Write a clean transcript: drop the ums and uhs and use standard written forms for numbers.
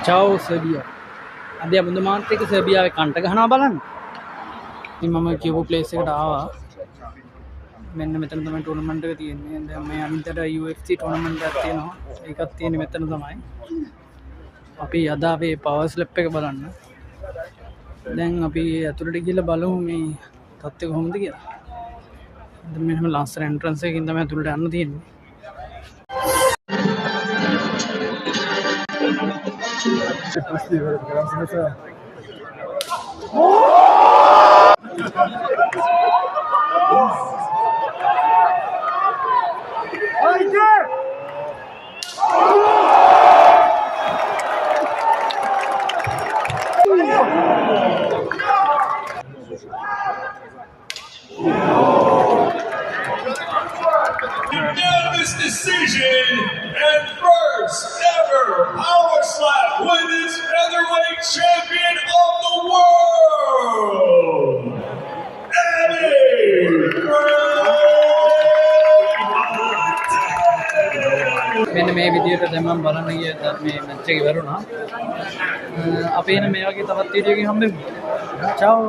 චාව් සර්බියා. අද අපි මාත් එක්ක සර්බියාවේ කන්ට ගහනවා බලන්න. ඉතින් මම කියපු ප්ලේස් එකට ආවා. මෙන්න මෙතන තමයි ටූර්නමන්ට් එක තියෙන්නේ. දැන් මේ අනිතට UFC ටූර්නමන්ට් එකක් තියෙනවා. ඒකත් තියෙන්නේ මෙතන තමයි. අපි අද අපේ පවර් ස්ලැප් එක බලන්න. දැන් අපි ඇතුළට ගිහලා බලමු මේ තත්ත්වය කොහොමද කියලා. දැන් මෙහෙම ලස්සන එන්ට්‍රන්ස් එකකින් තමයි ඇතුළට යන්න තියෙන්නේ. Unanimous decision and first ever Power Slap Women's Featherweight Champion of the World, Annie මෙන්න මේ විදියට දැන් මම බලන්න ගිය මේ මැච් එක ඉවරුණා. අපි එන මේ වගේ තවත් වීඩියෝ එකකින් හම්බෙමු. චාව්.